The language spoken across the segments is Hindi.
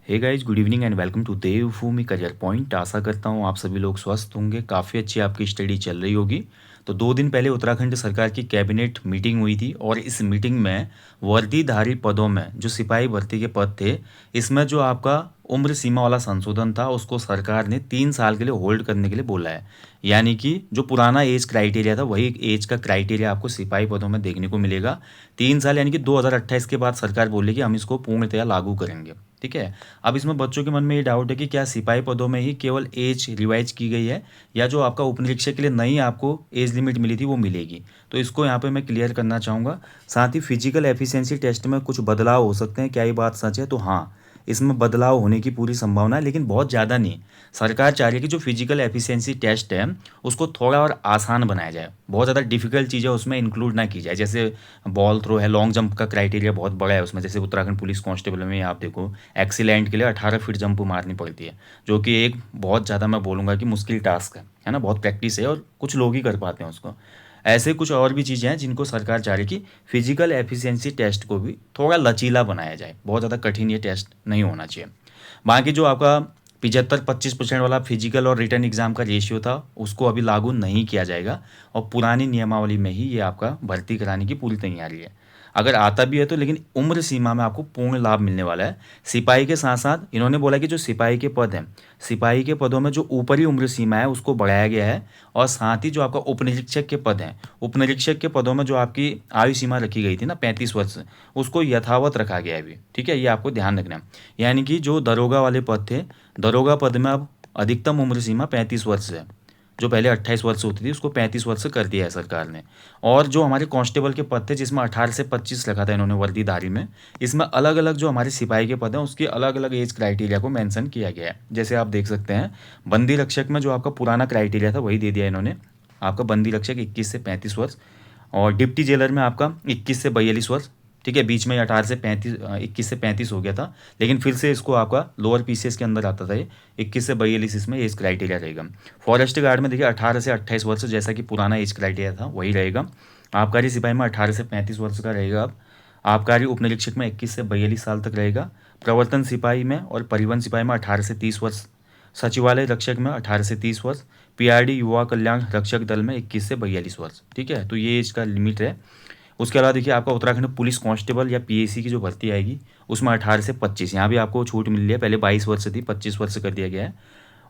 Hey guys, good evening and welcome to Devbhoomi career point. आशा करता हूँ आप सभी लोग स्वस्थ होंगे। काफ़ी अच्छी आपकी स्टडी चल रही होगी। तो 2 दिन पहले उत्तराखंड सरकार की कैबिनेट मीटिंग हुई थी और इस मीटिंग में वर्दीधारी पदों में जो सिपाही भर्ती के पद थे, इसमें जो आपका उम्र सीमा वाला संशोधन था उसको सरकार ने 3 साल के लिए होल्ड करने के लिए बोला है। यानी कि जो पुराना एज क्राइटेरिया था वही एज का क्राइटेरिया आपको सिपाही पदों में देखने को मिलेगा। 3 साल यानी कि 2028 के बाद सरकार बोली कि हम इसको पूर्णतया लागू करेंगे। ठीक है। अब इसमें बच्चों के मन में ये डाउट है कि क्या सिपाही पदों में ही केवल एज रिवाइज की गई है या जो आपका उपनिरीक्षक के लिए नई आपको एज लिमिट मिली थी वो मिलेगी। तो इसको यहाँ पे मैं क्लियर करना चाहूँगा। साथ ही फिजिकल एफिशिएंसी टेस्ट में कुछ बदलाव हो सकते हैं, क्या ये बात सच है? तो हाँ, इसमें बदलाव होने की पूरी संभावना है, लेकिन बहुत ज़्यादा नहीं। सरकार चाह रही है कि जो फिजिकल एफिशिएंसी टेस्ट है उसको थोड़ा और आसान बनाया जाए, बहुत ज़्यादा डिफिकल्ट चीज़ें उसमें इंक्लूड ना की जाए। जैसे बॉल थ्रो है, लॉन्ग जंप का क्राइटेरिया बहुत बड़ा है उसमें। जैसे उत्तराखंड पुलिस कांस्टेबल में आप देखो, एक्सीलेंट के लिए 18 फीट जंप मारनी पड़ती है, जो कि एक बहुत ज़्यादा मैं बोलूँगा कि मुश्किल टास्क है ना। बहुत प्रैक्टिस है और कुछ लोग ही कर पाते हैं उसको। ऐसे कुछ और भी चीज़ें हैं जिनको सरकार चाह रही है कि फिजिकल एफिशिएंसी टेस्ट को भी थोड़ा लचीला बनाया जाए, बहुत ज़्यादा कठिन ये टेस्ट नहीं होना चाहिए। बाकी जो आपका 75-25% वाला फिजिकल और रिटर्न एग्जाम का रेशियो था उसको अभी लागू नहीं किया जाएगा और पुरानी नियमावली में ही ये आपका भर्ती कराने की पूरी तैयारी है। अगर आता भी है तो, लेकिन उम्र सीमा में आपको पूर्ण लाभ मिलने वाला है। सिपाही के साथ साथ इन्होंने बोला कि जो सिपाही के पद हैं, सिपाही के पदों में जो ऊपरी उम्र सीमा है उसको बढ़ाया गया है। और साथ ही जो आपका उपनिरीक्षक के पद हैं, उपनिरीक्षक के पदों में जो आपकी आयु सीमा रखी गई थी ना 35 वर्ष, उसको यथावत रखा गया है अभी। ठीक है, ये आपको ध्यान रखना है। यानी कि जो दरोगा वाले पद थे, दरोगा पद में अब अधिकतम उम्र सीमा 35 वर्ष है। जो पहले 28 वर्ष होती थी उसको 35 वर्ष कर दिया है सरकार ने। और जो हमारे कांस्टेबल के पद थे जिसमें 18 से 25 रखा था इन्होंने वर्दीधारी में, इसमें अलग अलग जो हमारे सिपाही के पद हैं उसके अलग अलग एज क्राइटेरिया को मेंशन किया गया है। जैसे आप देख सकते हैं, बंदी रक्षक में जो आपका पुराना क्राइटेरिया था वही दे दिया इन्होंने। आपका बंदी रक्षक 21 से 35 वर्ष, और डिप्टी जेलर में आपका 21 से 42 वर्ष। ठीक है, बीच में 21 से 35 हो गया था, लेकिन फिर से इसको आपका लोअर पीसीएस के अंदर आता था ये। 21 से 42 इसमें एज क्राइटेरिया रहेगा। फॉरेस्ट गार्ड में देखिए 18 से 28 वर्ष जैसा कि पुराना एज क्राइटेरिया था वही रहेगा। आबकारी सिपाही में 18 से 35 वर्ष का रहेगा अब। आबकारी उपनिरीक्षक में 21 से 42 साल तक रहेगा। प्रवर्तन सिपाही में और परिवहन सिपाही में 18 से 30 वर्ष। सचिवालय रक्षक में 18 से 30 वर्ष। पीआरडी युवा कल्याण रक्षक दल में 21 से 42 वर्ष। ठीक है, तो ये इसका लिमिट है। उसके अलावा देखिए आपका उत्तराखंड पुलिस कांस्टेबल या पीएसी की जो भर्ती आएगी उसमें 18 से 25, यहाँ भी आपको छूट मिल रही है। पहले 22 वर्ष थी, 25 वर्ष कर दिया गया है।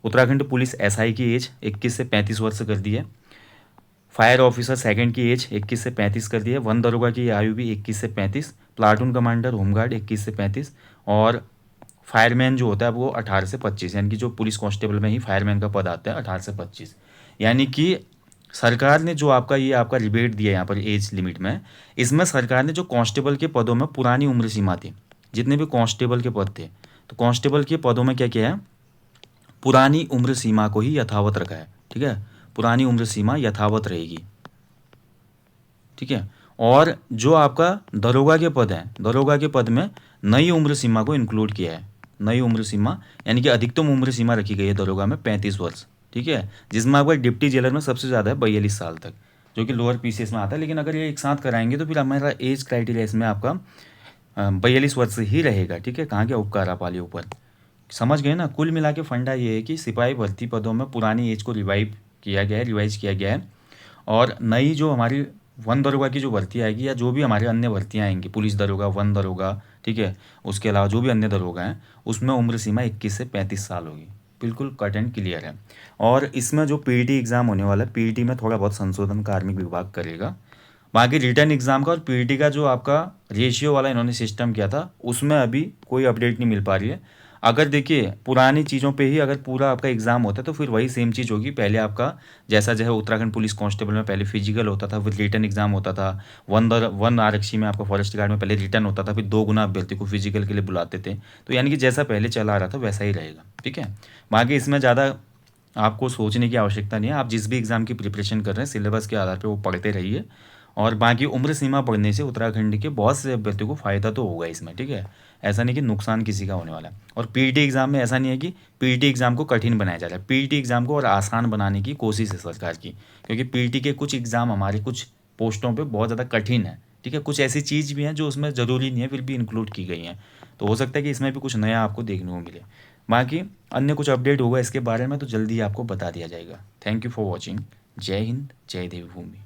उत्तराखंड पुलिस एसआई की एज 21 से 35 वर्ष कर दी है। फायर ऑफिसर सेकंड की एज 21 से 35 कर दी है। वन दरोगा की आयु भी 21 से 35। प्लाटून कमांडर होमगार्ड 21 से 35। और फायरमैन जो होता है वो 18 से 25, यानी कि जो पुलिस कांस्टेबल में ही फायरमैन का पद आता है 18 से 25। यानी कि सरकार ने जो आपका ये आपका रिबेट दिया है यहाँ पर एज लिमिट में, इसमें सरकार ने जो कांस्टेबल के पदों में पुरानी उम्र सीमा थी, जितने भी कांस्टेबल के पद थे, तो कांस्टेबल के पदों में क्या किया है, पुरानी उम्र सीमा को ही यथावत रखा है। ठीक है, पुरानी उम्र सीमा यथावत रहेगी। ठीक है, और जो आपका दरोगा के पद हैं, दरोगा के पद में नई उम्र सीमा को इंक्लूड किया है। नई उम्र सीमा यानी कि अधिकतम उम्र सीमा रखी गई है दरोगा में 35 वर्ष। ठीक है, जिसमें आपका डिप्टी जेलर में सबसे ज़्यादा है 42 साल तक, जो कि लोअर पीसीएस में आता है। लेकिन अगर ये एक साथ कराएंगे तो फिर हमारा एज क्राइटेरिया इसमें आपका 42 वर्ष ही रहेगा। ठीक है, कहाँ के उपकारा पाली ऊपर, समझ गए ना। कुल मिला के फंडा ये है कि सिपाही भर्ती पदों में पुरानी एज को रिवाइव किया गया है, रिवाइज किया गया है। और नई जो हमारी वन दरोगा की जो भर्ती आएगी या जो भी हमारे अन्य भर्तियाँ आएंगी, पुलिस दरोगा, वन दरोगा, ठीक है, उसके अलावा जो भी अन्य दरोगा हैं, उसमें उम्र सीमा 21 से 35 साल होगी। बिल्कुल कट एंड क्लियर है। और इसमें जो पीईटी एग्ज़ाम होने वाला है, पीईटी में थोड़ा बहुत संशोधन कार्मिक विभाग करेगा। बाकी रिटर्न एग्ज़ाम का और पीईटी का जो आपका रेशियो वाला इन्होंने सिस्टम किया था उसमें अभी कोई अपडेट नहीं मिल पा रही है। अगर देखिए पुरानी चीज़ों पे ही अगर पूरा आपका एग्ज़ाम होता है तो फिर वही सेम चीज़ होगी। पहले आपका जैसा जो है उत्तराखंड पुलिस कांस्टेबल में पहले फिजिकल होता था, फिर रिटर्न एग्ज़ाम होता था। वन आरक्षी में आपका फॉरेस्ट गार्ड में पहले रिटर्न होता था, फिर 2 गुना अभ्यर्थी को फिजिकल के लिए बुलाते थे। तो यानी कि जैसा पहले चला आ रहा था वैसा ही रहेगा। ठीक है, बाकी इसमें ज़्यादा आपको सोचने की आवश्यकता नहीं है। आप जिस भी एग्ज़ाम की प्रिपरेशन कर रहे हैं सिलेबस के आधार पे वो पढ़ते रहिए। और बाकी उम्र सीमा बढ़ने से उत्तराखंड के बहुत से अभ्यर्थियों को फ़ायदा तो होगा इसमें। ठीक है, ऐसा नहीं कि नुकसान किसी का होने वाला है। और पीईटी एग्ज़ाम में ऐसा नहीं है कि पीईटी एग्ज़ाम को कठिन बनाया जा रहा है। पीईटी एग्ज़ाम को और आसान बनाने की कोशिश है सरकार की, क्योंकि पीईटी के कुछ एग्ज़ाम हमारे कुछ पोस्टों पे बहुत ज़्यादा कठिन है। ठीक है, कुछ ऐसी चीज़ भी हैं जो उसमें ज़रूरी नहीं है फिर भी इंक्लूड की गई हैं। तो हो सकता है कि इसमें भी कुछ नया आपको देखने को मिले। बाकी अन्य कुछ अपडेट होगा इसके बारे में तो जल्दी ही आपको बता दिया जाएगा। Thank you for watching. जय हिंद, जय देवभूमि।